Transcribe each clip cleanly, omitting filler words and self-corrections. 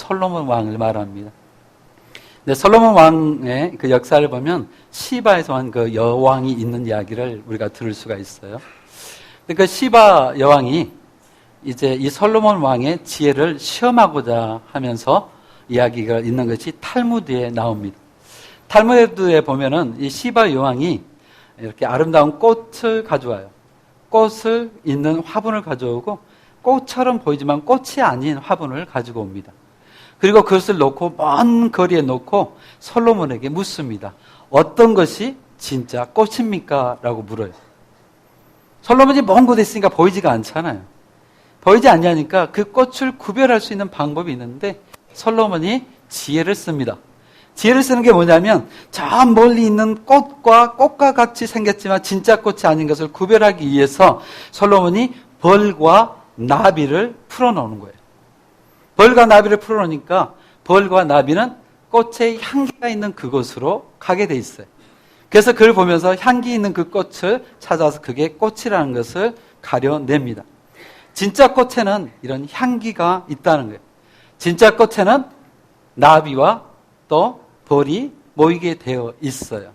솔로몬 왕을 말합니다. 근데 솔로몬 왕의 그 역사를 보면 시바에서 한 그 여왕이 있는 이야기를 우리가 들을 수가 있어요. 그 시바 여왕이 이제 이 솔로몬 왕의 지혜를 시험하고자 하면서 이야기가 있는 것이 탈무드에 나옵니다. 탈무드에 보면은 이 시바 여왕이 이렇게 아름다운 꽃을 가져와요. 꽃을 있는 화분을 가져오고 꽃처럼 보이지만 꽃이 아닌 화분을 가지고 옵니다. 그리고 그것을 놓고 먼 거리에 놓고 솔로몬에게 묻습니다. 어떤 것이 진짜 꽃입니까? 라고 물어요. 솔로몬이 먼 곳에 있으니까 보이지가 않잖아요. 보이지 않냐니까 그 꽃을 구별할 수 있는 방법이 있는데 솔로몬이 지혜를 씁니다. 지혜를 쓰는 게 뭐냐면 저 멀리 있는 꽃과 같이 생겼지만 진짜 꽃이 아닌 것을 구별하기 위해서 솔로몬이 벌과 나비를 풀어놓는 거예요. 벌과 나비를 풀어놓으니까 벌과 나비는 꽃의 향기가 있는 그곳으로 가게 돼 있어요. 그래서 그걸 보면서 향기 있는 그 꽃을 찾아서 그게 꽃이라는 것을 가려냅니다. 진짜 꽃에는 이런 향기가 있다는 거예요. 진짜 꽃에는 나비와 또 벌이 모이게 되어 있어요.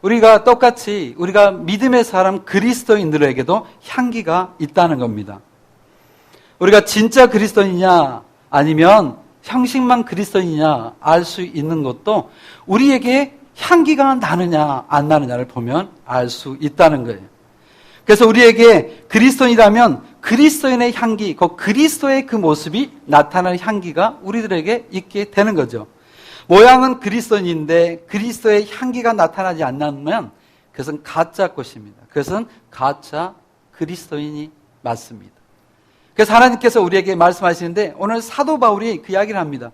우리가 똑같이 우리가 믿음의 사람 그리스도인들에게도 향기가 있다는 겁니다. 우리가 진짜 그리스도인이냐 아니면 형식만 그리스도인이냐 알 수 있는 것도 우리에게 향기가 나느냐 안 나느냐를 보면 알 수 있다는 거예요. 그래서 우리에게 그리스도인이라면 그리스도인의 향기, 그 그리스도의 그 모습이 나타나는 향기가 우리들에게 있게 되는 거죠. 모양은 그리스도인인데 그리스도의 향기가 나타나지 않는 그것은 가짜 꽃입니다. 그것은 가짜 그리스도인이 맞습니다. 그래서 하나님께서 우리에게 말씀하시는데 오늘 사도 바울이 그 이야기를 합니다.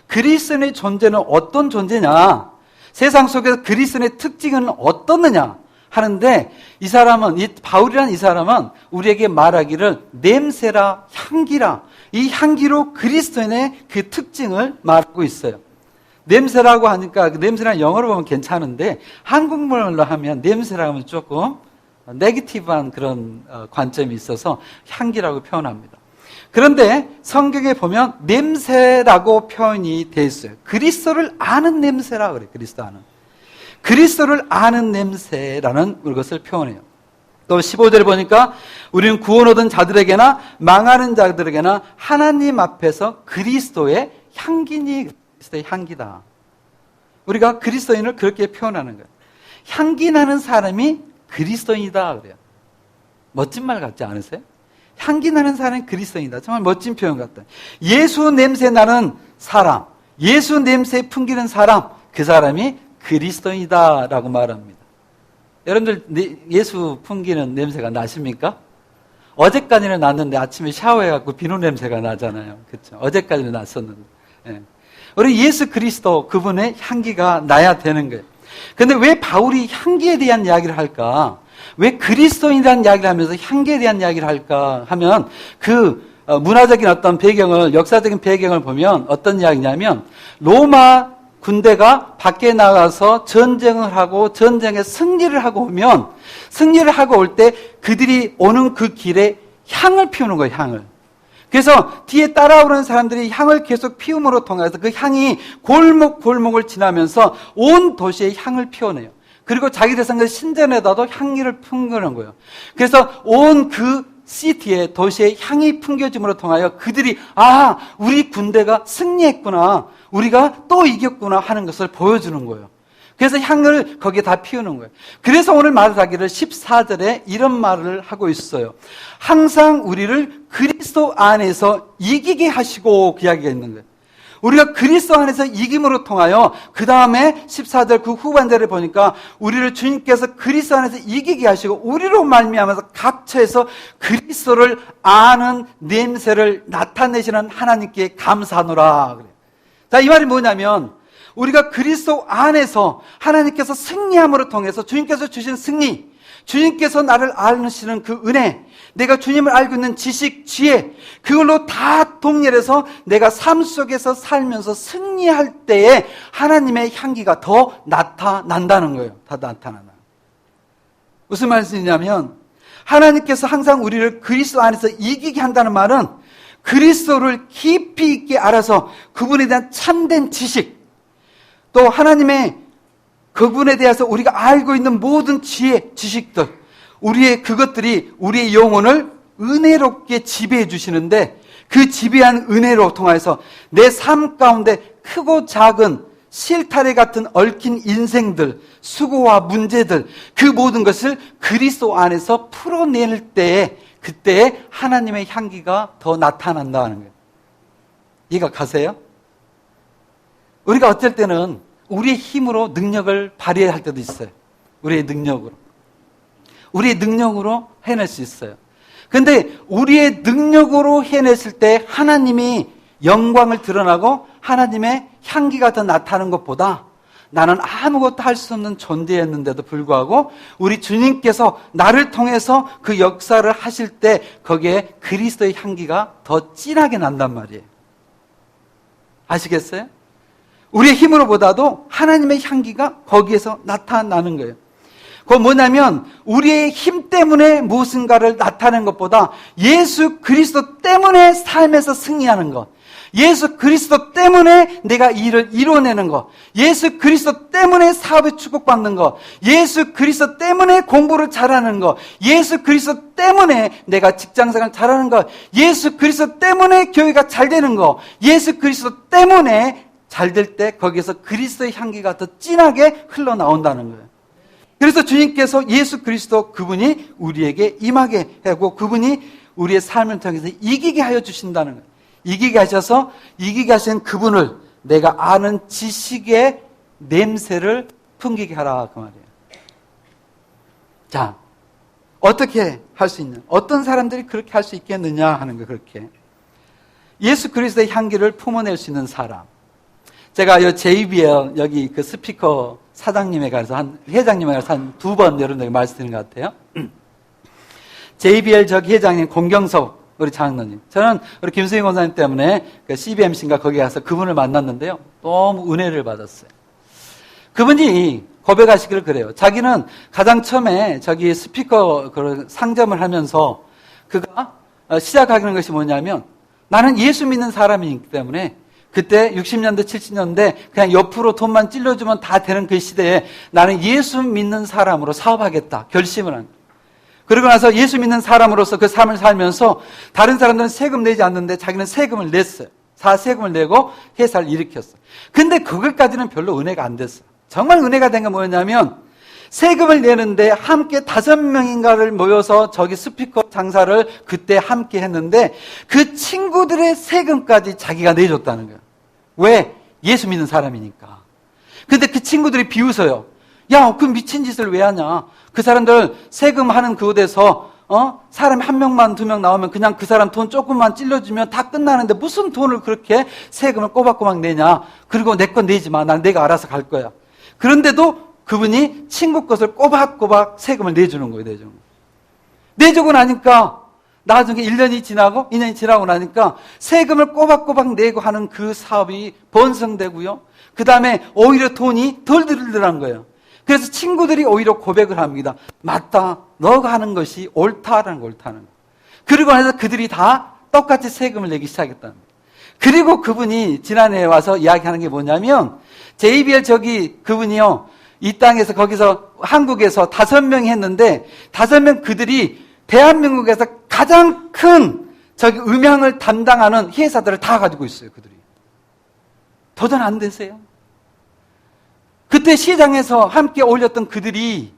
그리스도인의 존재는 어떤 존재냐? 세상 속에서 그리스도인의 특징은 어떻느냐? 하는데 이 사람은, 이 바울이라는 이 사람은 우리에게 말하기를 냄새라, 향기라, 이 향기로 그리스도인의 그 특징을 말하고 있어요. 냄새라고 하니까 그 냄새는 영어로 보면 괜찮은데 한국말로 하면 냄새라고 하면 조금 네거티브한 그런 관점이 있어서 향기라고 표현합니다. 그런데 성경에 보면 냄새라고 표현이 되어 있어요. 그리스도를 아는 냄새라 그래요. 그리스도를 아는 냄새라는 것을 표현해요. 또 15절에 보니까 우리는 구원 얻은 자들에게나 망하는 자들에게나 하나님 앞에서 그리스도의 향기니, 그리스도의 향기다. 우리가 그리스도인을 그렇게 표현하는 거예요. 향기 나는 사람이 그리스도인이다 그래요. 멋진 말 같지 않으세요? 향기 나는 사람이 그리스도인이다. 정말 멋진 표현 같다. 예수 냄새 나는 사람, 예수 냄새 풍기는 사람, 그 사람이 그리스도인이다라고 말합니다. 여러분들 예수 풍기는 냄새가 나십니까? 어제까지는 났는데 아침에 샤워해갖고 비누 냄새가 나잖아요. 그렇죠? 어제까지는 났었는데. 예. 우리 예수 그리스도 그분의 향기가 나야 되는 거예요. 근데 왜 바울이 향기에 대한 이야기를 할까? 왜 그리스도인이라는 이야기를 하면서 향기에 대한 이야기를 할까 하면 그 문화적인 어떤 배경을, 역사적인 배경을 보면 어떤 이야기냐면 로마 군대가 밖에 나가서 전쟁을 하고 전쟁에 승리를 하고 오면 승리를 하고 올 때 그들이 오는 그 길에 향을 피우는 거예요, 향을. 그래서 뒤에 따라오는 사람들이 향을 계속 피움으로 통해서 그 향이 골목골목을 지나면서 온 도시에 향을 피워내요. 그리고 자기 대상의 신전에다도 향기를 풍기는 거예요. 그래서 온 그 시티에, 도시에 향이 풍겨짐으로 통하여 그들이 우리 군대가 승리했구나, 우리가 또 이겼구나 하는 것을 보여주는 거예요. 그래서 향을 거기에 다 피우는 거예요. 그래서 오늘 말하기를 14절에 이런 말을 하고 있어요. 항상 우리를 그리스도 안에서 이기게 하시고, 그 이야기가 있는 거예요. 우리가 그리스도 안에서 이김으로 통하여 그 다음에 14절 그 후반절에 보니까 우리를 주님께서 그리스도 안에서 이기게 하시고 우리로 말미암아서 각처에서 그리스도를 아는 냄새를 나타내시는 하나님께 감사하노라. 자, 이 말이 뭐냐면 우리가 그리스도 안에서 하나님께서 승리함으로 통해서 주님께서 주신 승리, 주님께서 나를 아시는 그 은혜, 내가 주님을 알고 있는 지식, 지혜, 그걸로 다 동렬해서 내가 삶 속에서 살면서 승리할 때에 하나님의 향기가 더 나타난다는 거예요. 다 나타나나. 무슨 말씀이냐면 하나님께서 항상 우리를 그리스도 안에서 이기게 한다는 말은 그리스도를 깊이 있게 알아서 그분에 대한 참된 지식, 또 하나님의 그분에 대해서 우리가 알고 있는 모든 지혜, 지식들, 그것들이 우리의 영혼을 은혜롭게 지배해 주시는데, 그 지배한 은혜로 통해서 내 삶 가운데 크고 작은 실타래 같은 얽힌 인생들, 수고와 문제들, 그 모든 것을 그리스도 안에서 풀어낼 때에, 그때에 하나님의 향기가 더 나타난다는 거예요. 이해가 가세요? 우리가 어떨 때는 우리의 힘으로 능력을 발휘할 때도 있어요. 우리의 능력으로 해낼 수 있어요. 근데 우리의 능력으로 해냈을 때 하나님이 영광을 드러나고 하나님의 향기가 더 나타나는 것보다, 나는 아무것도 할 수 없는 존재였는데도 불구하고 우리 주님께서 나를 통해서 그 역사를 하실 때 거기에 그리스도의 향기가 더 진하게 난단 말이에요. 아시겠어요? 우리의 힘으로보다도 하나님의 향기가 거기에서 나타나는 거예요. 그건 뭐냐면 우리의 힘 때문에 무엇인가를 나타내는 것보다 예수 그리스도 때문에 삶에서 승리하는 것, 예수 그리스도 때문에 내가 일을 이뤄내는 것, 예수 그리스도 때문에 사업에 축복받는 것, 예수 그리스도 때문에 공부를 잘하는 것, 예수 그리스도 때문에 내가 직장생활 잘하는 것, 예수 그리스도 때문에 교회가 잘 되는 것, 예수 그리스도 때문에 잘 될 때 거기에서 그리스도의 향기가 더 진하게 흘러나온다는 거예요. 그래서 주님께서 예수 그리스도 그분이 우리에게 임하게 하고 그분이 우리의 삶을 통해서 이기게 하여 주신다는 거예요. 이기게 하셔서 이기게 하신 그분을 내가 아는 지식의 냄새를 풍기게 하라 그 말이에요. 자, 어떻게 할 수 있는, 어떤 사람들이 그렇게 할 수 있겠느냐 하는 거. 그렇게 예수 그리스도의 향기를 품어낼 수 있는 사람. 제가 요 JBL 여기 그 스피커 사장님에 가서 회장님에 가서 한 2번 여러분에게 말씀드린 것 같아요. JBL 저기 회장님 공경석 우리 장로님. 저는 우리 김수희 권사님 때문에 그 CBMC인가 거기 가서 그분을 만났는데요. 너무 은혜를 받았어요. 그분이 고백하시기를 그래요. 자기는 가장 처음에 저기 스피커 그런 상점을 하면서 그가 시작하는 것이 뭐냐면, 나는 예수 믿는 사람이기 때문에 그때 60년대 70년대 그냥 옆으로 돈만 찔러주면 다 되는 그 시대에 나는 예수 믿는 사람으로 사업하겠다 결심을 한 거예요. 그러고 나서 예수 믿는 사람으로서 그 삶을 살면서 다른 사람들은 세금 내지 않는데 자기는 세금을 냈어요. 세금을 내고 회사를 일으켰어요. 근데 그것까지는 별로 은혜가 안 됐어요. 정말 은혜가 된 건 뭐였냐면, 세금을 내는데 함께 5명인가를 모여서 저기 스피커 장사를 그때 함께 했는데 그 친구들의 세금까지 자기가 내줬다는 거예요. 왜? 예수 믿는 사람이니까. 근데 그 친구들이 비웃어요. 야, 그 미친 짓을 왜 하냐? 그 사람들 세금 하는 그곳에서 사람이 1명만 2명 나오면 그냥 그 사람 돈 조금만 찔러주면 다 끝나는데 무슨 돈을 그렇게 세금을 꼬박꼬박 내냐? 그리고 내 건 내지 마. 난 내가 알아서 갈 거야. 그런데도 그분이 친구 것을 꼬박꼬박 세금을 내주는 거예요. 내주고 나니까 나중에 1년이 지나고 2년이 지나고 나니까 세금을 꼬박꼬박 내고 하는 그 사업이 번성되고요. 그 다음에 오히려 돈이 덜 들더란 거예요. 그래서 친구들이 오히려 고백을 합니다. 맞다. 너가 하는 것이 옳다라는 거, 옳다는 거. 그리고 나서 그들이 다 똑같이 세금을 내기 시작했다는 거예요. 그리고 그분이 지난해에 와서 이야기하는 게 뭐냐면, JBL 저기 그분이요, 이 땅에서 거기서 한국에서 5명이 했는데 5명 그들이 대한민국에서 가장 큰 저기 음향을 담당하는 회사들을 다 가지고 있어요. 그들이. 도전 안 되세요? 그때 시장에서 함께 올렸던 그들이,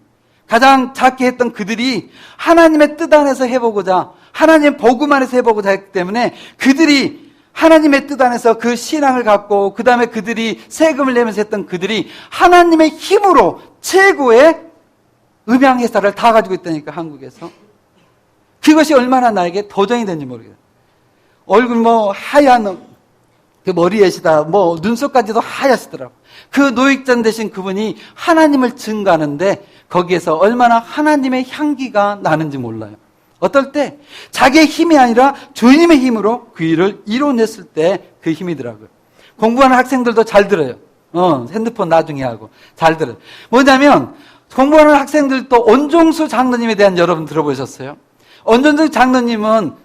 가장 작게 했던 그들이 하나님의 뜻 안에서 해보고자, 하나님의 복음 안에서 해보고자 했기 때문에 그들이 하나님의 뜻 안에서 그 신앙을 갖고 그 다음에 그들이 세금을 내면서 했던 그들이 하나님의 힘으로 최고의 음향회사를 다 가지고 있다니까, 한국에서. 그것이 얼마나 나에게 도전이 된지 모르겠어요. 얼굴 하얀 그 머리에시다 눈썹까지도 하얗시더라고. 그 노익전 되신 그분이 하나님을 증거하는데 거기에서 얼마나 하나님의 향기가 나는지 몰라요. 어떨 때 자기의 힘이 아니라 주님의 힘으로 그 일을 이뤄냈을 때 그 힘이더라고요. 공부하는 학생들도 잘 들어요. 핸드폰 나중에 하고 잘 들어요. 뭐냐면 공부하는 학생들도 온종수 장로님에 대한 여러분 들어보셨어요? 온종수 장로님은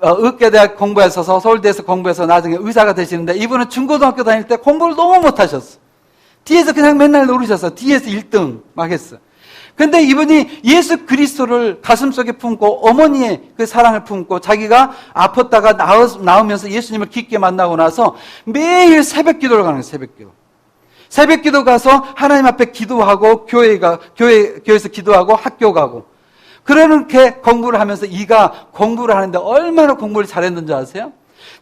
의과대학 공부했어서 서울대에서 공부해서 나중에 의사가 되시는데 이분은 중고등학교 다닐 때 공부를 너무 못하셨어. 뒤에서 그냥 맨날 노르셨어. 뒤에서 1등 막 했어. 근데 이분이 예수 그리스도를 가슴속에 품고 어머니의 그 사랑을 품고 자기가 아팠다가 나오면서 예수님을 깊게 만나고 나서 매일 새벽 기도를 가는 거예요. 새벽 기도. 새벽 기도 가서 하나님 앞에 기도하고 교회에서 기도하고 학교 가고 그렇게 공부를 하면서 이가 공부를 하는데 얼마나 공부를 잘했는지 아세요?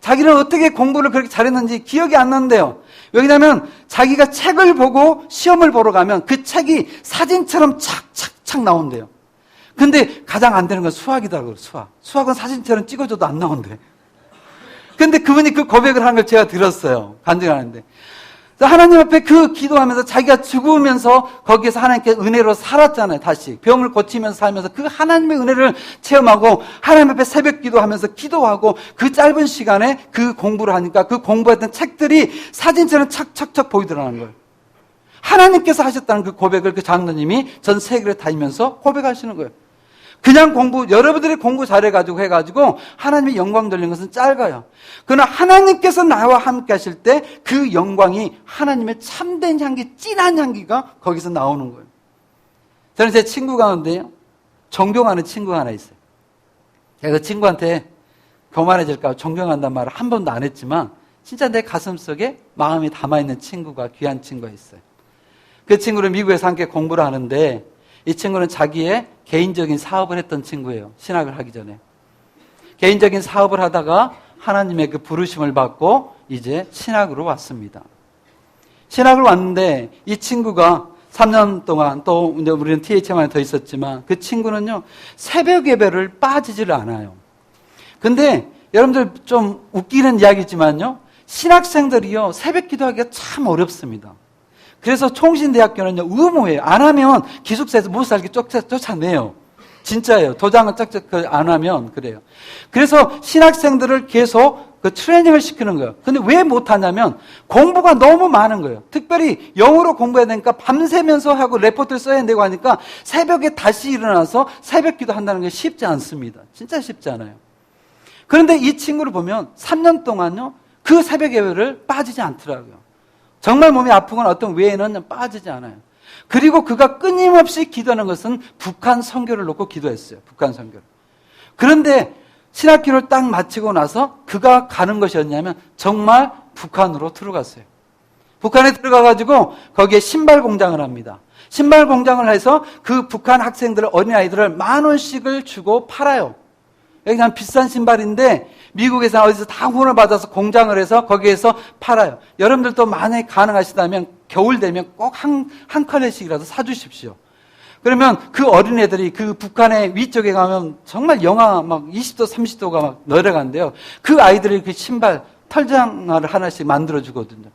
자기는 어떻게 공부를 그렇게 잘했는지 기억이 안 난대요. 왜냐하면 자기가 책을 보고 시험을 보러 가면 그 책이 사진처럼 착착착 나온대요. 근데 가장 안 되는 건 수학이더라고요. 수학은 사진처럼 찍어줘도 안 나온대. 근데 그분이 그 고백을 한 걸 제가 들었어요. 간증하는데. 하나님 앞에 그 기도하면서 자기가 죽으면서 거기에서 하나님께 은혜로 살았잖아요. 다시 병을 고치면서 살면서 그 하나님의 은혜를 체험하고 하나님 앞에 새벽 기도하면서 기도하고 그 짧은 시간에 그 공부를 하니까 그 공부했던 책들이 사진처럼 착착착 보이더라는 거예요. 하나님께서 하셨다는 그 고백을 그 장로님이 전 세계를 다니면서 고백하시는 거예요. 그냥 여러분들이 공부 잘해가지고 해가지고 하나님의 영광 돌리는 것은 짧아요. 그러나 하나님께서 나와 함께 하실 때 그 영광이 하나님의 참된 향기, 진한 향기가 거기서 나오는 거예요. 저는 제 친구 가운데요, 존경하는 친구가 하나 있어요. 제가 그 친구한테 교만해질까 존경한다는 말을 한 번도 안 했지만 진짜 내 가슴 속에 마음이 담아있는 친구가, 귀한 친구가 있어요. 그 친구는 미국에서 함께 공부를 하는데 이 친구는 자기의 개인적인 사업을 했던 친구예요. 신학을 하기 전에. 개인적인 사업을 하다가 하나님의 그 부르심을 받고 이제 신학으로 왔습니다. 신학을 왔는데 이 친구가 3년 동안 또 우리는 THM에 더 있었지만 그 친구는요, 새벽 예배를 빠지질 않아요. 근데 여러분들 좀 웃기는 이야기지만요, 신학생들이요, 새벽 기도하기가 참 어렵습니다. 그래서 총신대학교는요, 의무예요. 안 하면 기숙사에서 못 살게 쫓아내요. 진짜예요. 도장을 짝짝 안 하면 그래요. 그래서 신학생들을 계속 그 트레이닝을 시키는 거예요. 근데 왜 못하냐면 공부가 너무 많은 거예요. 특별히 영어로 공부해야 되니까 밤새면서 하고 레포트를 써야 되고 하니까 새벽에 다시 일어나서 새벽 기도 한다는 게 쉽지 않습니다. 진짜 쉽지 않아요. 그런데 이 친구를 보면 3년 동안요, 그 새벽 예배를 빠지지 않더라고요. 정말 몸이 아프거나 어떤 외에는 빠지지 않아요. 그리고 그가 끊임없이 기도하는 것은 북한 선교를 놓고 기도했어요. 북한 선교를. 그런데 신학기를 딱 마치고 나서 그가 가는 것이었냐면 정말 북한으로 들어갔어요. 북한에 들어가가지고 거기에 신발 공장을 합니다. 신발 공장을 해서 그 북한 학생들, 어린아이들을 10,000원씩을 주고 팔아요. 그냥 비싼 신발인데 미국에서 어디서 다 후원을 받아서 공장을 해서 거기에서 팔아요. 여러분들도 만약에 가능하시다면 겨울 되면 꼭 한 컬레씩이라도 사주십시오. 그러면 그 어린애들이 그 북한의 위쪽에 가면 정말 영하 막 20도, 30도가 막 내려간대요. 그 아이들이 그 신발, 털장화를 하나씩 만들어주거든요.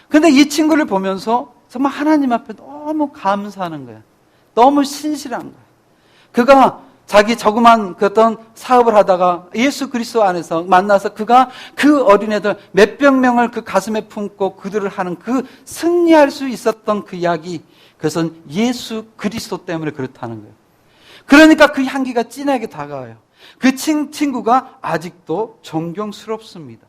근데 이 친구를 보면서 정말 하나님 앞에 너무 감사하는 거예요. 너무 신실한 거예요. 그가 자기 조그만 그 어떤 사업을 하다가 예수 그리스도 안에서 만나서 그가 그 어린애들 몇백 명을 그 가슴에 품고 그들을 하는 그 승리할 수 있었던 그 이야기, 그것은 예수 그리스도 때문에 그렇다는 거예요. 그러니까 그 향기가 진하게 다가와요. 그 친구가 아직도 존경스럽습니다.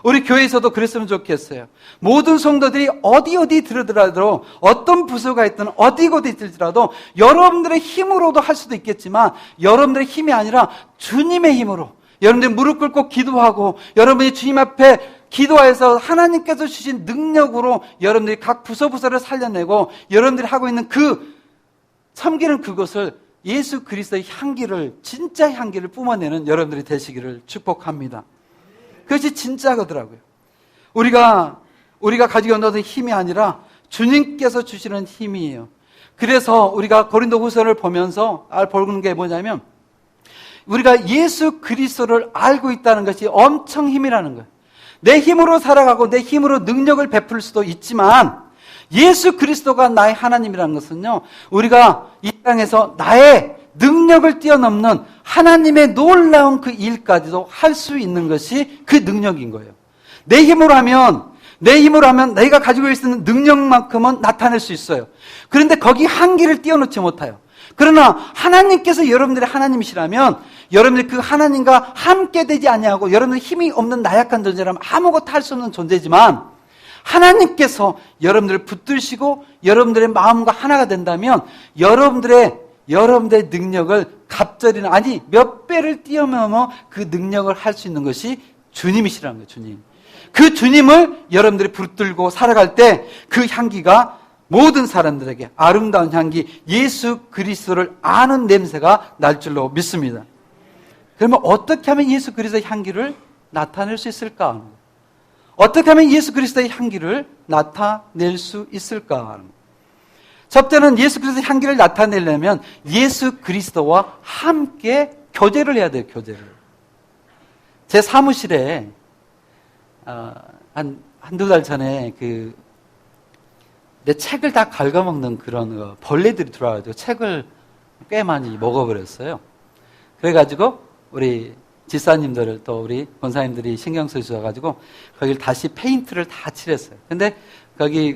우리 교회에서도 그랬으면 좋겠어요. 모든 성도들이 어디 들더라도 어떤 부서가 있든 어디 있더라도 여러분들의 힘으로도 할 수도 있겠지만 여러분들의 힘이 아니라 주님의 힘으로 여러분들이 무릎 꿇고 기도하고 여러분이 주님 앞에 기도해서 하나님께서 주신 능력으로 여러분들이 각 부서를 살려내고 여러분들이 하고 있는 그 섬기는 그것을 예수 그리스도의 향기를, 진짜 향기를 뿜어내는 여러분들이 되시기를 축복합니다. 그것이 진짜거더라고요. 우리가 가지고 있는 힘이 아니라 주님께서 주시는 힘이에요. 그래서 우리가 고린도후서를 보면서 보는 게 뭐냐면 우리가 예수 그리스도를 알고 있다는 것이 엄청 힘이라는 거예요. 내 힘으로 살아가고 내 힘으로 능력을 베풀 수도 있지만 예수 그리스도가 나의 하나님이라는 것은요, 우리가 이 땅에서 나의 능력을 뛰어넘는 하나님의 놀라운 그 일까지도 할 수 있는 것이 그 능력인 거예요. 내 힘으로 하면 내가 가지고 있는 능력만큼은 나타낼 수 있어요. 그런데 거기 한계를 뛰어넘지 못해요. 그러나 하나님께서 여러분들의 하나님이시라면 여러분들이 그 하나님과 함께 되지 아니하고 여러분들이 힘이 없는 나약한 존재라면 아무것도 할 수 없는 존재지만 하나님께서 여러분들을 붙들시고 여러분들의 마음과 하나가 된다면 여러분들의 능력을 갑절이나 아니 몇 배를 뛰어넘어 그 능력을 할 수 있는 것이 주님이시라는 거예요. 주님. 그 주님을 여러분들이 붙들고 살아갈 때 그 향기가 모든 사람들에게 아름다운 향기, 예수 그리스도를 아는 냄새가 날 줄로 믿습니다. 그러면 어떻게 하면 예수 그리스도의 향기를 나타낼 수 있을까? 어떻게 하면 예수 그리스도의 향기를 나타낼 수 있을까? 첫째는 예수 그리스도의 향기를 나타내려면 예수 그리스도와 함께 교제를 해야 돼요. 교제를. 제 사무실에 한두 달 전에 내 책을 다 갉아먹는 그런 벌레들이 들어와가지고 책을 꽤 많이 먹어버렸어요. 그래가지고 우리 집사님들 또 우리 권사님들이 신경 써주셔가지고 거기를 다시 페인트를 다 칠했어요. 근데 거기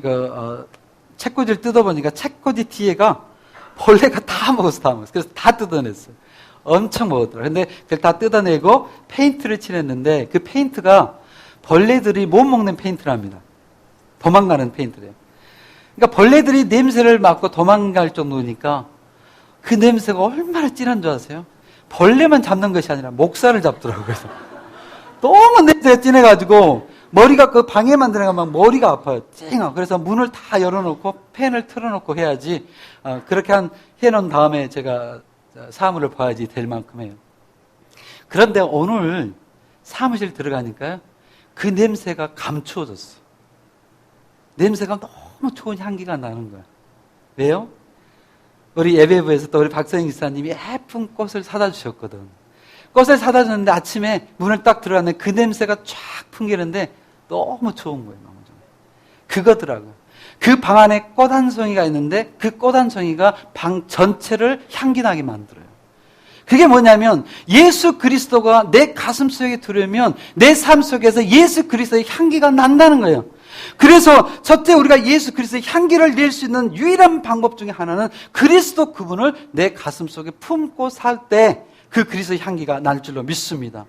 책꽂이를 뜯어보니까 책꽂이 뒤에가 벌레가 다 먹었어. 그래서 다 뜯어냈어요. 엄청 먹었더라고요. 근데 그걸 다 뜯어내고 페인트를 칠했는데 그 페인트가 벌레들이 못 먹는 페인트랍니다. 도망가는 페인트래요. 그러니까 벌레들이 냄새를 맡고 도망갈 정도니까 그 냄새가 얼마나 진한 줄 아세요? 벌레만 잡는 것이 아니라 목살을 잡더라고요. 너무 냄새가 진해가지고 머리가 그 방에만 들어가면 머리가 아파요. 찡하고. 그래서 문을 다 열어놓고 팬을 틀어놓고 해야지 그렇게 해놓은 다음에 제가 사물을 봐야지 될 만큼 해요. 그런데 오늘 사무실 들어가니까요. 그 냄새가 감추어졌어. 냄새가 너무 좋은 향기가 나는 거야. 왜요? 우리 예배부에서 또 우리 박성희 기사님이 예쁜 꽃을 사다 주셨거든. 꽃을 사다 줬는데 아침에 문을 딱 들어갔는데 그 냄새가 쫙 풍기는데 너무 좋은 거예요. 너무 좋은. 그거더라고요. 그 방 안에 꽃 한 송이가 있는데 그 꽃 한 송이가 방 전체를 향기나게 만들어요. 그게 뭐냐면 예수 그리스도가 내 가슴 속에 들어오면 내 삶 속에서 예수 그리스도의 향기가 난다는 거예요. 그래서 첫째 우리가 예수 그리스도의 향기를 낼 수 있는 유일한 방법 중에 하나는 그리스도 그분을 내 가슴 속에 품고 살 때 그 그리스도의 향기가 날 줄로 믿습니다.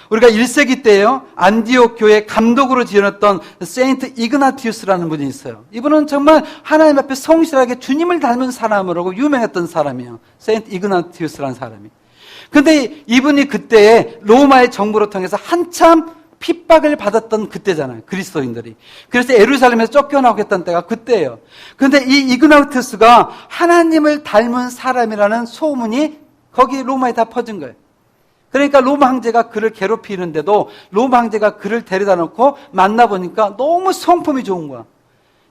우리가 1세기 때요 안디옥 교회 감독으로 지어놨던 세인트 이그나티우스라는 분이 있어요. 이분은 정말 하나님 앞에 성실하게 주님을 닮은 사람으로 유명했던 사람이에요. 세인트 이그나티우스라는 사람이. 근데 이분이 그때에 로마의 정부를 통해서 한참 핍박을 받았던 그때잖아요. 그리스도인들이. 그래서 예루살렘에서 쫓겨나고 했던 때가 그때예요. 그런데 이 이그나티우스가 하나님을 닮은 사람이라는 소문이 거기 로마에 다 퍼진 거예요. 그러니까 로마 황제가 그를 괴롭히는데도 로마 황제가 그를 데려다 놓고 만나보니까 너무 성품이 좋은 거야.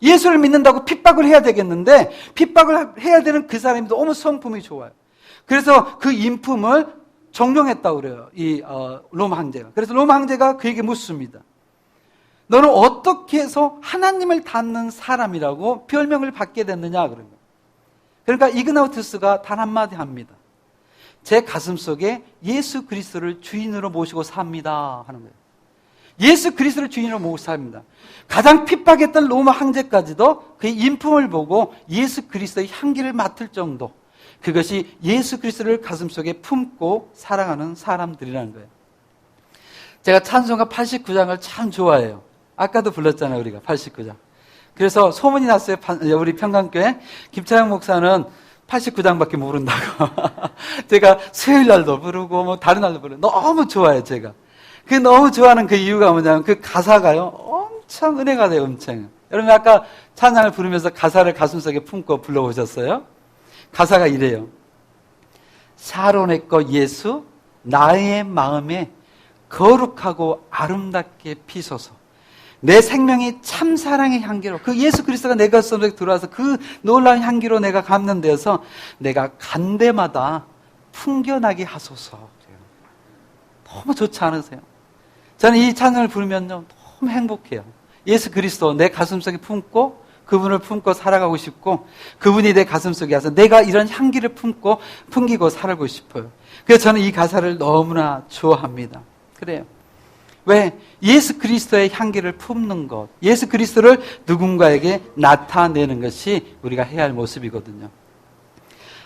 예수를 믿는다고 핍박을 해야 되겠는데 핍박을 해야 되는 그 사람이 너무 성품이 좋아요. 그래서 그 인품을 종용했다고 그래요. 이 로마 황제가. 그래서 로마 황제가 그에게 묻습니다. 너는 어떻게 해서 하나님을 닮는 사람이라고 별명을 받게 됐느냐 그런 거예요. 그러니까 이그나티우스가 단 한마디 합니다. 제 가슴 속에 예수 그리스도를 주인으로 모시고 삽니다 하는 거예요. 예수 그리스도를 주인으로 모시고 삽니다. 가장 핍박했던 로마 황제까지도 그의 인품을 보고 예수 그리스도의 향기를 맡을 정도, 그것이 예수 그리스도를 가슴 속에 품고 살아가는 사람들이라는 거예요. 제가 찬송가 89장을 참 좋아해요. 아까도 불렀잖아요, 우리가 89장. 그래서 소문이 났어요. 우리 평강교회 김차영 목사는 89장밖에 모른다고. 제가 수요일 날도 부르고 뭐 다른 날도 부르고 너무 좋아요, 제가. 그 너무 좋아하는 그 이유가 뭐냐면 그 가사가요 엄청 은혜가 돼요. 엄청. 여러분 아까 찬양을 부르면서 가사를 가슴속에 품고 불러보셨어요? 가사가 이래요. 샤론의 것 예수 나의 마음에 거룩하고 아름답게 피소서. 내 생명이 참 사랑의 향기로, 그 예수 그리스도가 내 가슴에 들어와서 그 놀라운 향기로 내가 감는데서 내가 간 데마다 풍겨나게 하소서. 너무 좋지 않으세요? 저는 이 찬양을 부르면요 너무 행복해요. 예수 그리스도 내 가슴속에 품고 그분을 품고 살아가고 싶고 그분이 내 가슴속에 와서 내가 이런 향기를 풍기고 살고 싶어요. 그래서 저는 이 가사를 너무나 좋아합니다. 그래요. 왜? 예수 그리스도의 향기를 품는 것, 예수 그리스도를 누군가에게 나타내는 것이 우리가 해야 할 모습이거든요.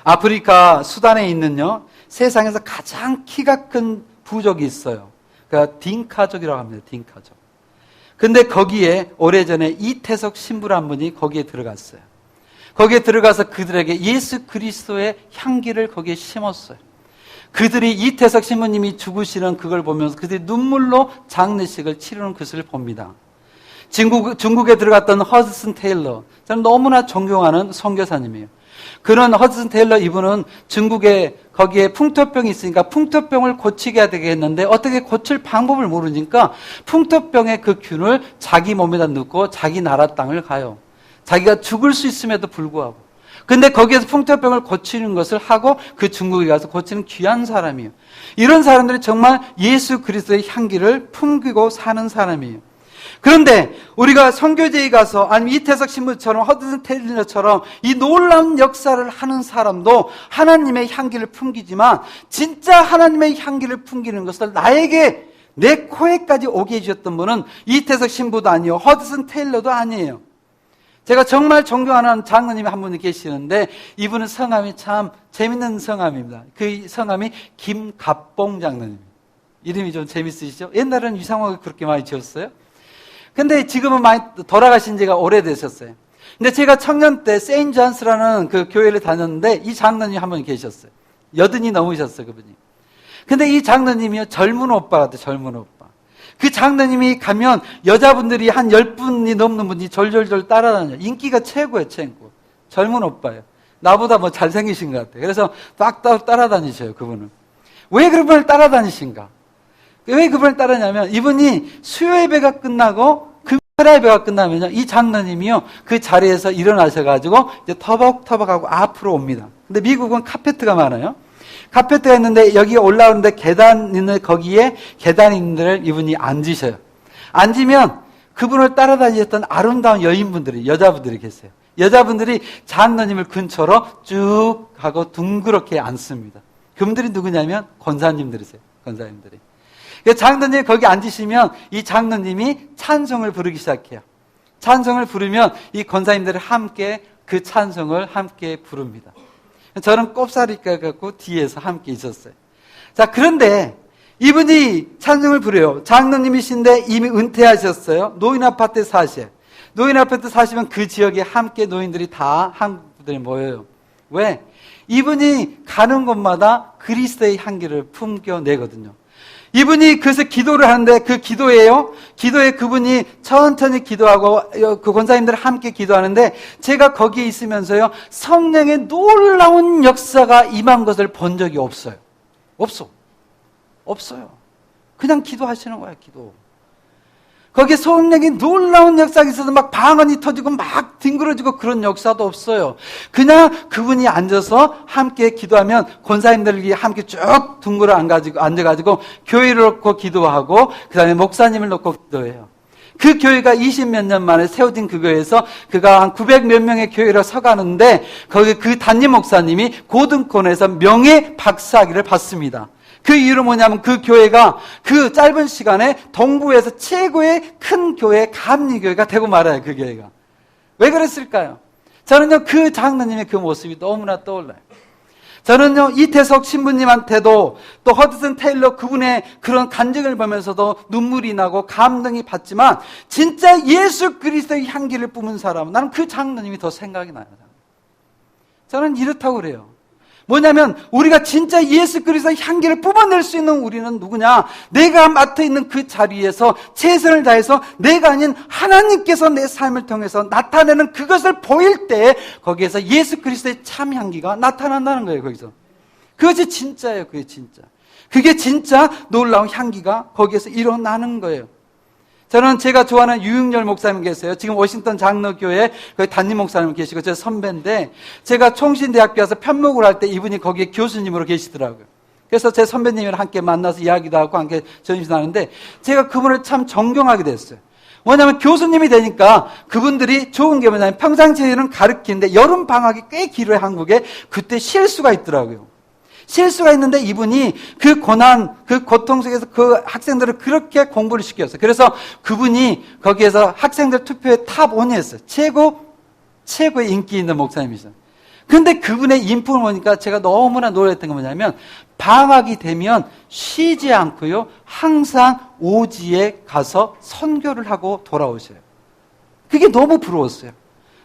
아프리카 수단에 있는요, 세상에서 가장 키가 큰 부족이 있어요. 그러니까 딩카족이라고 합니다. 딩카족. 근데 거기에 오래전에 이태석 신부란 분이 거기에 들어갔어요. 거기에 들어가서 그들에게 예수 그리스도의 향기를 거기에 심었어요. 그들이 이태석 신부님이 죽으시는 그걸 보면서 그들이 눈물로 장례식을 치르는 것을 봅니다. 중국에 들어갔던 허드슨 테일러, 저는 너무나 존경하는 선교사님이에요. 그런 허드슨 테일러 이분은 중국에 거기에 풍토병이 있으니까 풍토병을 고치게 해야 되겠는데 어떻게 고칠 방법을 모르니까 풍토병의 그 균을 자기 몸에다 넣고 자기 나라 땅을 가요. 자기가 죽을 수 있음에도 불구하고. 근데 거기에서 풍토병을 고치는 것을 하고 그 중국에 가서 고치는 귀한 사람이에요. 이런 사람들이 정말 예수 그리스도의 향기를 풍기고 사는 사람이에요. 그런데 우리가 선교제에 가서 아니면 이태석 신부처럼 허드슨 테일러처럼 이 놀라운 역사를 하는 사람도 하나님의 향기를 풍기지만 진짜 하나님의 향기를 풍기는 것을 나에게 내 코에까지 오게 해주셨던 분은 이태석 신부도 아니에요. 허드슨 테일러도 아니에요. 제가 정말 존경하는 장로님이 한 분이 계시는데 이분은 성함이 참 재밌는 성함입니다. 그 성함이 김갑봉 장로님. 이름이 좀 재밌으시죠? 옛날에는 이상하게 그렇게 많이 지었어요. 근데 지금은 많이 돌아가신 지가 오래되셨어요. 근데 제가 청년 때 세인트존스라는 그 교회를 다녔는데 이 장로님이 한 분 계셨어요. 80이 넘으셨어요, 그분이. 근데 이 장로님이요, 젊은 오빠 같아요, 젊은 오빠. 그 장로님이 가면 여자분들이 한 10분이 넘는 분이 졸졸졸 따라다녀요. 인기가 최고예요, 최고. 젊은 오빠예요. 나보다 뭐 잘생기신 것 같아요. 그래서 딱 따라다니셔요, 그분은. 왜 그분을 따라다니신가? 왜 그분을 따르냐면 이분이 수요 예배가 끝나고 금요일 예배가 끝나면요, 이 장로님이요 그 자리에서 일어나셔가지고 이제 터벅터벅하고 앞으로 옵니다. 근데 미국은 카페트가 많아요. 카페트가 있는데 여기 올라오는데 계단 있는 거기에 계단이 있는 데를 이분이 앉으셔요. 앉으면 그분을 따라다니셨던 아름다운 여인분들이, 여자분들이 계세요. 여자분들이 장로님을 근처로 쭉 하고 둥그렇게 앉습니다. 그분들이 누구냐면 권사님들이세요. 권사님들이. 장로님이 거기 앉으시면 이 장로님이 찬송을 부르기 시작해요. 찬송을 부르면 이 권사님들이 함께 그 찬송을 함께 부릅니다. 저는 꼽사리가 갖고 뒤에서 함께 있었어요. 자, 그런데 이분이 찬송을 부려요. 장로님이신데 이미 은퇴하셨어요. 노인 아파트에 사셔요. 노인 아파트 사시면 그 지역에 함께 노인들이 다 한국들이 모여요. 왜? 이분이 가는 곳마다 그리스도의 향기를 품겨내거든요. 이분이 그래서 기도를 하는데 그 기도예요. 기도에 그분이 천천히 기도하고 그 권사님들 함께 기도하는데 제가 거기에 있으면서요, 성령의 놀라운 역사가 임한 것을 본 적이 없어요. 없어요. 그냥 기도하시는 거야, 기도. 거기에 성령의 놀라운 역사가 있어서 막 방언이 터지고 막 뒹굴어지고 그런 역사도 없어요. 그냥 그분이 앉아서 함께 기도하면 권사님들이 함께 쭉 둥그러 앉아가지고 교회를 놓고 기도하고 그 다음에 목사님을 놓고 기도해요. 그 교회가 20몇 년 만에 세워진 그 교회에서 그가 한 900 몇 명의 교회로 서가는데 거기 그 담임 목사님이 고등권에서 명예 박사학위를 받습니다. 그 이유는 뭐냐면 그 교회가 그 짧은 시간에 동부에서 최고의 큰 교회, 감리교회가 되고 말아요, 그 교회가. 왜 그랬을까요? 저는요, 그 장로님의 그 모습이 너무나 떠올라요. 저는요, 이태석 신부님한테도 또 허드슨 테일러 그분의 그런 간증을 보면서도 눈물이 나고 감동이 받지만 진짜 예수 그리스도의 향기를 뿜은 사람은 나는 그 장로님이 더 생각이 나요. 저는 이렇다고 그래요. 뭐냐면 우리가 진짜 예수 그리스도의 향기를 뿜어낼 수 있는 우리는 누구냐? 내가 맡아 있는 그 자리에서 최선을 다해서 내가 아닌 하나님께서 내 삶을 통해서 나타내는 그것을 보일 때 거기에서 예수 그리스도의 참 향기가 나타난다는 거예요. 거기서. 그것이 진짜예요. 그게 진짜. 그게 진짜 놀라운 향기가 거기에서 일어나는 거예요. 저는 제가 좋아하는 유익열 목사님 계세요. 지금 워싱턴 장로교회 거기 담임 목사님 계시고 제 선배인데 제가 총신대학교 와서 편목을 할 때 이분이 거기에 교수님으로 계시더라고요. 그래서 제 선배님이랑 함께 만나서 이야기도 하고 함께 전심도 하는데 제가 그분을 참 존경하게 됐어요. 뭐냐면 교수님이 되니까 그분들이 좋은 게 뭐냐면 평상시에는 가르치는데 여름 방학이 꽤 길어요, 한국에. 그때 실수가 있더라고요. 실수가 있는데 이분이 그 고난, 그 고통 속에서 그 학생들을 그렇게 공부를 시켰어요. 그래서 그분이 거기에서 학생들 투표에 탑 1위 했어요. 최고의 인기 있는 목사님이죠. 근데 그분의 인품을 보니까 제가 너무나 놀랐던 건 뭐냐면 방학이 되면 쉬지 않고요. 항상 오지에 가서 선교를 하고 돌아오셔요. 그게 너무 부러웠어요.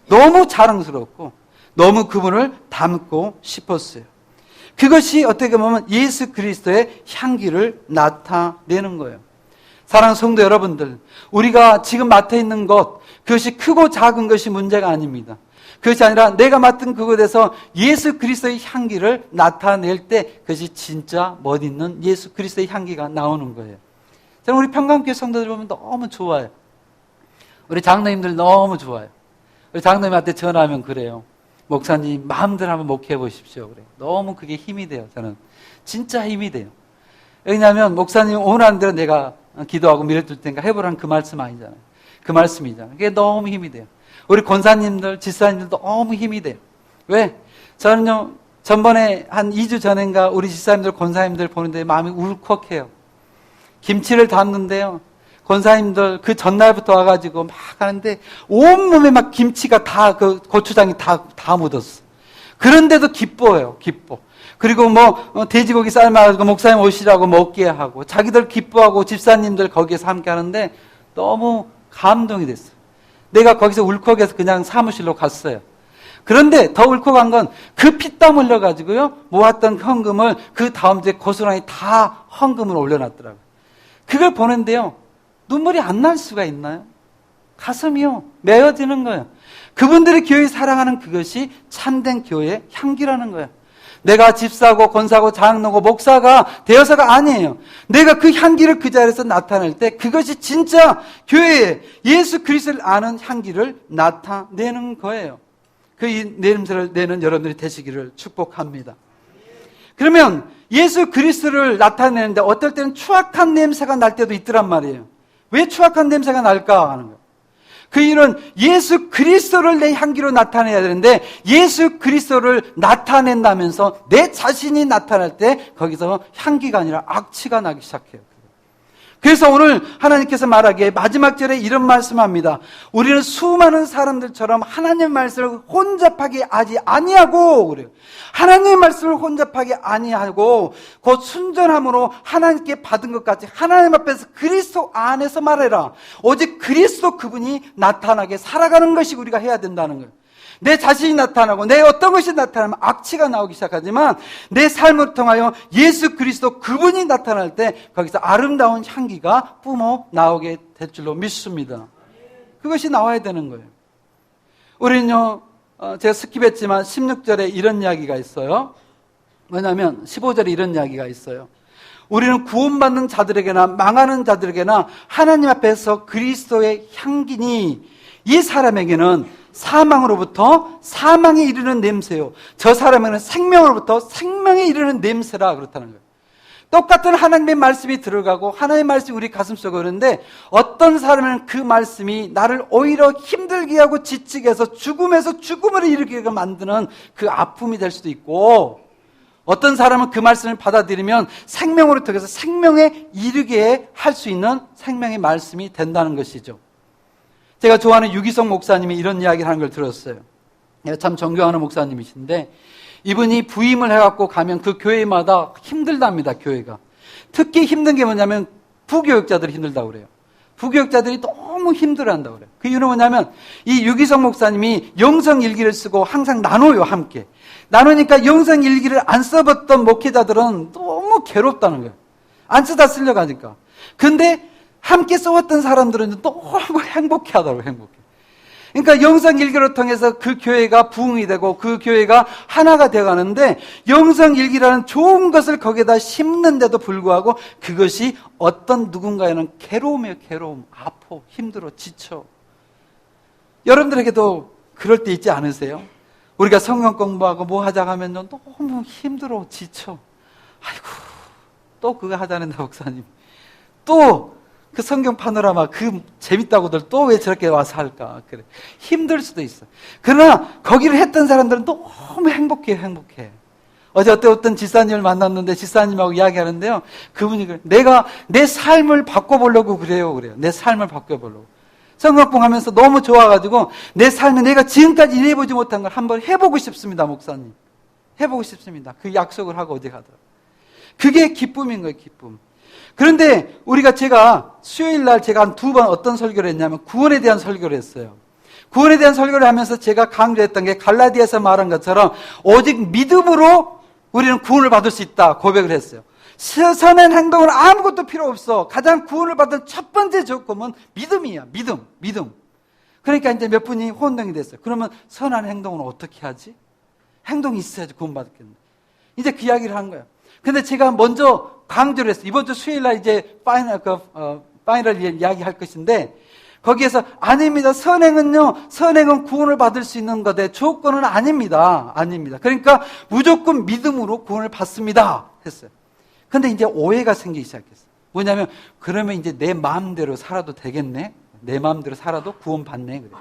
너무 자랑스럽고 너무 그분을 닮고 싶었어요. 그것이 어떻게 보면 예수 그리스도의 향기를 나타내는 거예요. 사랑하는 성도 여러분들, 우리가 지금 맡아 있는 것, 그것이 크고 작은 것이 문제가 아닙니다. 그것이 아니라 내가 맡은 그곳에서 예수 그리스도의 향기를 나타낼 때 그것이 진짜 멋있는 예수 그리스도의 향기가 나오는 거예요. 저는 우리 평강교회 성도들 보면 너무 좋아요. 우리 장로님들 너무 좋아요. 우리 장로님한테 전화하면 그래요. 목사님 마음대로 한번 목회해 보십시오. 그래. 너무 그게 힘이 돼요. 저는 진짜 힘이 돼요. 왜냐하면 목사님 오늘 안 대로 내가 기도하고 밀어줄 테니까 해보라는 그 말씀 아니잖아요. 그 말씀이잖아요. 그게 너무 힘이 돼요. 우리 권사님들, 집사님들도 너무 힘이 돼요. 왜? 저는요, 전번에 한 2주 전인가 우리 집사님들, 권사님들 보는데 마음이 울컥해요. 김치를 담는데요. 권사님들 그 전날부터 와가지고 막 하는데 온몸에 막 김치가 다 그 고추장이 다 묻었어. 그런데도 기뻐요. 기뻐. 그리고 뭐 돼지고기 삶아가지고 목사님 오시라고 먹게 하고 자기들 기뻐하고 집사님들 거기에서 함께 하는데 너무 감동이 됐어요. 내가 거기서 울컥해서 그냥 사무실로 갔어요. 그런데 더 울컥한 건 그 피땀 흘려가지고요 모았던 헌금을 그 다음 주에 고스란히 다 헌금을 올려놨더라고요. 그걸 보는데요 눈물이 안 날 수가 있나요? 가슴이요 메어지는 거예요. 그분들이 교회 사랑하는 그것이 참된 교회의 향기라는 거예요. 내가 집사고 권사고 장로고 목사가 되어서가 아니에요. 내가 그 향기를 그 자리에서 나타낼 때 그것이 진짜 교회에 예수 그리스도를 아는 향기를 나타내는 거예요. 그 냄새를 내는 여러분들이 되시기를 축복합니다. 그러면 예수 그리스도를 나타내는데 어떨 때는 추악한 냄새가 날 때도 있더란 말이에요. 왜 추악한 냄새가 날까 하는 거예요. 그 일은 예수 그리스도를 내 향기로 나타내야 되는데 예수 그리스도를 나타낸다면서 내 자신이 나타날 때 거기서 향기가 아니라 악취가 나기 시작해요. 그래서 오늘 하나님께서 말하기에 마지막 절에 이런 말씀합니다. 우리는 수많은 사람들처럼 하나님의 말씀을 혼잡하게 하지 아니하고 그래요. 하나님의 말씀을 혼잡하게 아니하고 곧 순전함으로 하나님께 받은 것 같이 하나님 앞에서 그리스도 안에서 말해라. 오직 그리스도 그분이 나타나게 살아가는 것이 우리가 해야 된다는 거예요. 내 자신이 나타나고 내 어떤 것이 나타나면 악취가 나오기 시작하지만 내 삶을 통하여 예수 그리스도 그분이 나타날 때 거기서 아름다운 향기가 뿜어 나오게 될 줄로 믿습니다. 그것이 나와야 되는 거예요. 우리는요 제가 스킵했지만 16절에 이런 이야기가 있어요. 왜냐하면 15절에 이런 이야기가 있어요. 우리는 구원받는 자들에게나 망하는 자들에게나 하나님 앞에서 그리스도의 향기니 이 사람에게는 사망으로부터 사망에 이르는 냄새요. 저 사람에게는 생명으로부터 생명에 이르는 냄새라 그렇다는 거예요. 똑같은 하나님의 말씀이 들어가고 하나님의 말씀이 우리 가슴속에 오는데 어떤 사람은 그 말씀이 나를 오히려 힘들게 하고 지치게 해서 죽음에서 죽음을 이르게 만드는 그 아픔이 될 수도 있고 어떤 사람은 그 말씀을 받아들이면 생명으로 통해서 생명에 이르게 할 수 있는 생명의 말씀이 된다는 것이죠. 제가 좋아하는 유기성 목사님이 이런 이야기를 하는 걸 들었어요. 내가 참 존경하는 목사님이신데 이분이 부임을 해갖고 가면 그 교회마다 힘들답니다. 교회가. 특히 힘든 게 뭐냐면 부교육자들이 힘들다고 그래요. 부교육자들이 너무 힘들어한다고 그래요. 그 이유는 뭐냐면 이 유기성 목사님이 영성일기를 쓰고 항상 나눠요. 함께. 나누니까 영성일기를 안 써봤던 목회자들은 너무 괴롭다는 거예요. 안 쓰다 쓸려가니까. 근데 함께 써왔던 사람들은 너무 행복해 하더라고요. 행복해. 그러니까 영성일기를 통해서 그 교회가 부흥이 되고 그 교회가 하나가 되어가는데 영성일기라는 좋은 것을 거기에다 심는데도 불구하고 그것이 어떤 누군가에는 괴로움이에요. 괴로움, 아파, 힘들어, 지쳐. 여러분들에게도 그럴 때 있지 않으세요? 우리가 성경 공부하고 뭐 하자고 하면 너무 힘들어, 지쳐. 아이고 또 그거 하자는데 목사님 또 그 성경 파노라마 그 재밌다고들 또 왜 저렇게 와서 할까? 그래. 힘들 수도 있어. 그러나 거기를 했던 사람들은 너무 행복해요. 행복해. 어제 어떤 지사님을 만났는데 지사님하고 이야기하는데요. 그분이 그래. 내가 내 삶을 바꿔보려고 그래요. 내 삶을 바꿔보려고. 성경공 하면서 너무 좋아가지고 내 삶에 내가 지금까지 일해보지 못한 걸 한번 해보고 싶습니다, 목사님. 해보고 싶습니다. 그 약속을 하고 어디 가더라고요. 그게 기쁨인 거예요, 기쁨. 그런데 제가 수요일 날 제가 한 2번 어떤 설교를 했냐면 구원에 대한 설교를 했어요. 구원에 대한 설교를 하면서 제가 강조했던 게 갈라디아서 말한 것처럼 오직 믿음으로 우리는 구원을 받을 수 있다 고백을 했어요. 선한 행동은 아무것도 필요 없어. 가장 구원을 받을 첫 번째 조건은 믿음이야. 믿음. 그러니까 이제 몇 분이 혼동이 됐어요. 그러면 선한 행동은 어떻게 하지? 행동이 있어야지 구원받겠네. 이제 그 이야기를 한 거예요. 근데 제가 먼저 강조를 했어요. 이번 주 수요일 날 이제 파이널 이야기 할 것인데 거기에서 아닙니다. 선행은 구원을 받을 수 있는 것의 조건은 아닙니다. 그러니까 무조건 믿음으로 구원을 받습니다. 했어요. 근데 이제 오해가 생기기 시작했어요. 뭐냐면 그러면 이제 내 마음대로 살아도 되겠네? 내 마음대로 살아도 구원받네? 그래.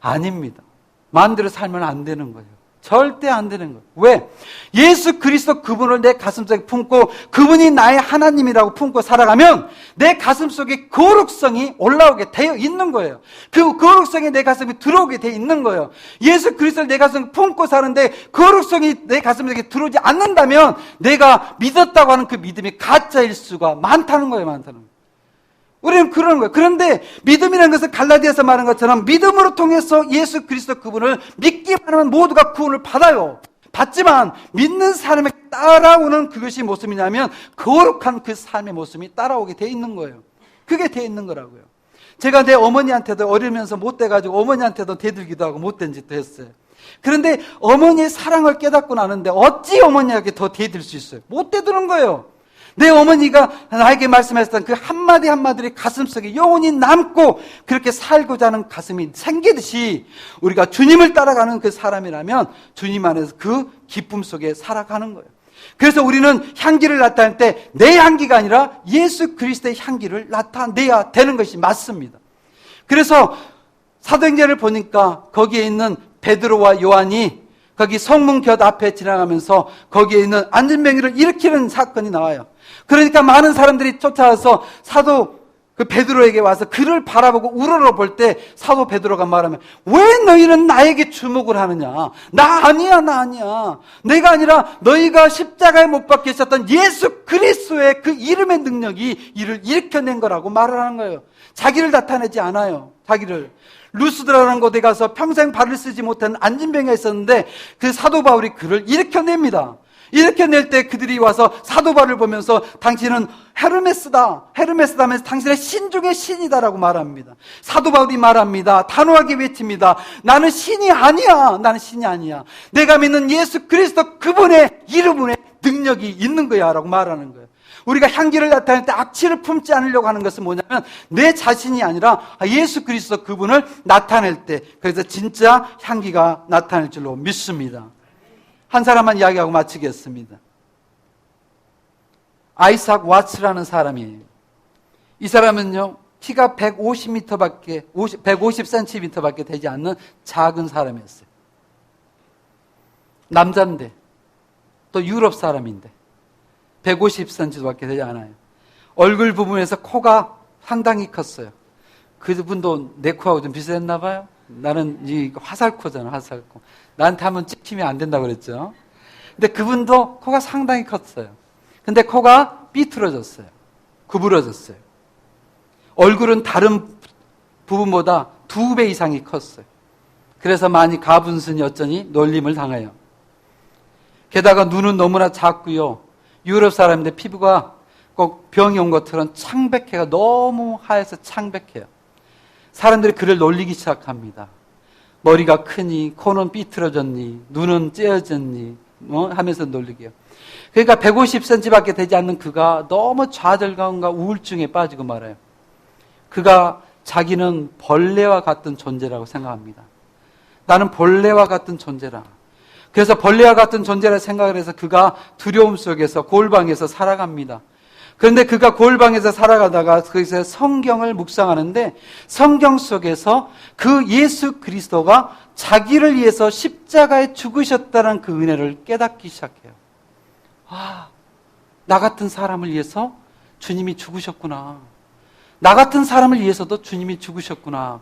아닙니다. 마음대로 살면 안 되는 거예요. 절대 안 되는 거예요. 왜? 예수 그리스도 그분을 내 가슴속에 품고 그분이 나의 하나님이라고 품고 살아가면 내 가슴속에 거룩성이 올라오게 되어 있는 거예요. 그 거룩성이 내 가슴에 들어오게 되어 있는 거예요. 예수 그리스도를 내 가슴에 품고 사는데 거룩성이 내 가슴에 들어오지 않는다면 내가 믿었다고 하는 그 믿음이 가짜일 수가 많다는 거예요. 우리는 그러는 거예요. 그런데 믿음이라는 것은 갈라디아서 말한 것처럼 믿음으로 통해서 예수 그리스도 그분을 믿기만 하면 모두가 구원을 받아요. 받지만 믿는 사람에 따라오는 그것이 무엇이냐면 거룩한 그 삶의 모습이 따라오게 돼 있는 거예요. 그게 돼 있는 거라고요. 제가 내 어머니한테도 어리면서 못돼가지고 어머니한테도 대들기도 하고 못된 짓도 했어요. 그런데 어머니의 사랑을 깨닫고 나는데 어찌 어머니에게 더 대들 수 있어요? 못 대드는 거예요. 내 어머니가 나에게 말씀하셨던 그 한마디 한마디를 가슴속에 영원히 남고 그렇게 살고자 하는 가슴이 생기듯이 우리가 주님을 따라가는 그 사람이라면 주님 안에서 그 기쁨 속에 살아가는 거예요. 그래서 우리는 향기를 나타낼 때 내 향기가 아니라 예수 그리스도의 향기를 나타내야 되는 것이 맞습니다. 그래서 사도행전을 보니까 거기에 있는 베드로와 요한이 거기 성문 곁 앞에 지나가면서 거기에 있는 안진뱅이를 일으키는 사건이 나와요. 그러니까 많은 사람들이 쫓아와서 사도 그 베드로에게 와서 그를 바라보고 우러러볼 때 사도 베드로가 말하면 왜 너희는 나에게 주목을 하느냐? 나 아니야. 내가 아니라 너희가 십자가에 못 박혀 있었던 예수 그리스도의 그 이름의 능력이 이를 일으켜낸 거라고 말을 하는 거예요. 자기를 나타내지 않아요. 자기를. 루스드라는 곳에 가서 평생 발을 쓰지 못한 안진병이가 있었는데 그 사도 바울이 그를 일으켜냅니다. 일으켜낼 때 그들이 와서 사도 바울을 보면서 당신은 헤르메스다 하면서 당신의 신 중의 신이다라고 말합니다. 사도 바울이 말합니다. 단호하게 외칩니다. 나는 신이 아니야. 내가 믿는 예수 그리스도 그분의 이름에 능력이 있는 거야 라고 말하는 거예요. 우리가 향기를 나타낼 때 악취를 품지 않으려고 하는 것은 뭐냐면 내 자신이 아니라 예수 그리스도 그분을 나타낼 때 그래서 진짜 향기가 나타날 줄로 믿습니다. 한 사람만 이야기하고 마치겠습니다. 아이삭 와츠라는 사람이에요. 이 사람은요 키가 150cm밖에 되지 않는 작은 사람이었어요. 남자인데 또 유럽 사람인데 150cm밖에 되지 않아요. 얼굴 부분에서 코가 상당히 컸어요. 그분도 내 코하고 좀 비슷했나 봐요. 나는 이 화살코잖아, 화살코. 나한테 하면 찍히면 안 된다고 그랬죠. 근데 그분도 코가 상당히 컸어요. 근데 코가 삐뚤어졌어요. 구부러졌어요. 얼굴은 다른 부분보다 2배 이상이 컸어요. 그래서 많이 가분순이 어쩌니 놀림을 당해요. 게다가 눈은 너무나 작고요. 유럽 사람인데 피부가 꼭 병이 온 것처럼 창백해가 너무 하얘서 창백해요. 사람들이 그를 놀리기 시작합니다. 머리가 크니, 코는 삐뚤어졌니, 눈은 째어졌니, 하면서 놀리게요. 그러니까 150cm밖에 되지 않는 그가 너무 좌절감과 우울증에 빠지고 말아요. 그가 자기는 벌레와 같은 존재라고 생각합니다. 나는 벌레와 같은 존재라. 그래서 벌레와 같은 존재라 생각을 해서 그가 두려움 속에서 골방에서 살아갑니다. 그런데 그가 골방에서 살아가다가 거기서 성경을 묵상하는데 성경 속에서 그 예수 그리스도가 자기를 위해서 십자가에 죽으셨다는 그 은혜를 깨닫기 시작해요. 아, 나 같은 사람을 위해서 주님이 죽으셨구나. 나 같은 사람을 위해서도 주님이 죽으셨구나.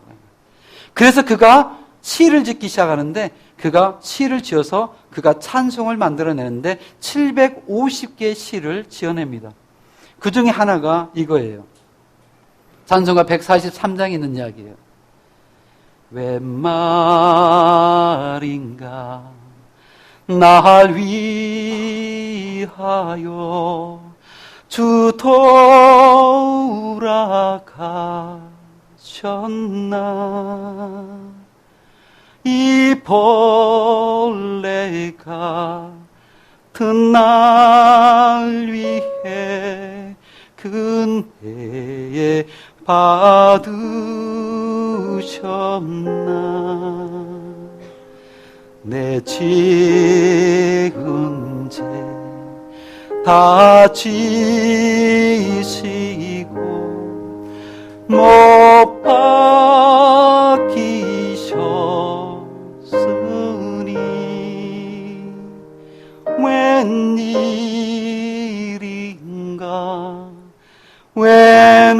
그래서 그가 시를 짓기 시작하는데 그가 시를 지어서 그가 찬송을 만들어내는데 750개의 시를 지어냅니다. 그 중에 하나가 이거예요. 찬송가 143장에 있는 이야기예요. 웬 말인가 날 위하여 주 돌아가셨나 이 벌레 같은 날 위해 근혜에 받으셨나 내 지은 죄 다 지시고 못 박히셨으니 웬일인가 웬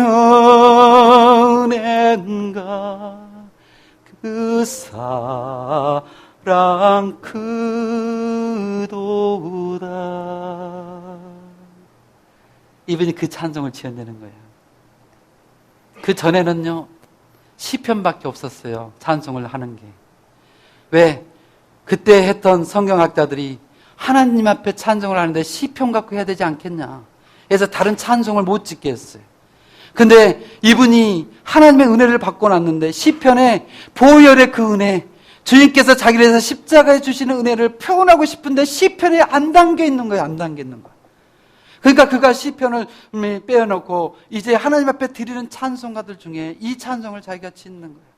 은혜인가 그 사랑 크도다. 이분이 그 찬송을 지어내는 거예요. 그 전에는요 시편밖에 없었어요. 찬송을 하는 게. 왜? 그때 했던 성경학자들이 하나님 앞에 찬송을 하는데 시편 갖고 해야 되지 않겠냐, 그래서 다른 찬송을 못 짓게 했어요. 근데 이분이 하나님의 은혜를 받고 났는데 시편에 보혈의 그 은혜, 주님께서 자기를 위해서 십자가에 주시는 은혜를 표현하고 싶은데 시편에 안 담겨 있는 거예요. 안 담겨 있는 거예요. 그러니까 그가 시편을 빼어놓고 이제 하나님 앞에 드리는 찬송가들 중에 이 찬송을 자기가 짓는 거예요.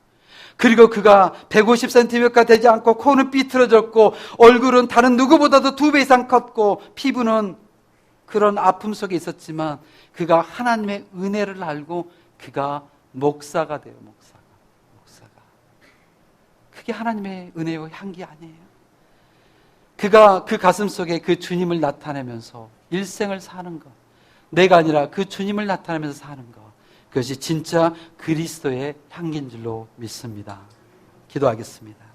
그리고 그가 150cm가 되지 않고 코는 삐뚤어졌고 얼굴은 다른 누구보다도 2배 이상 컸고 피부는 그런 아픔 속에 있었지만 그가 하나님의 은혜를 알고 그가 목사가 돼요. 목사가. 그게 하나님의 은혜의 향기 아니에요? 그가 그 가슴 속에 그 주님을 나타내면서 일생을 사는 것, 내가 아니라 그 주님을 나타내면서 사는 것, 그것이 진짜 그리스도의 향기인 줄로 믿습니다. 기도하겠습니다.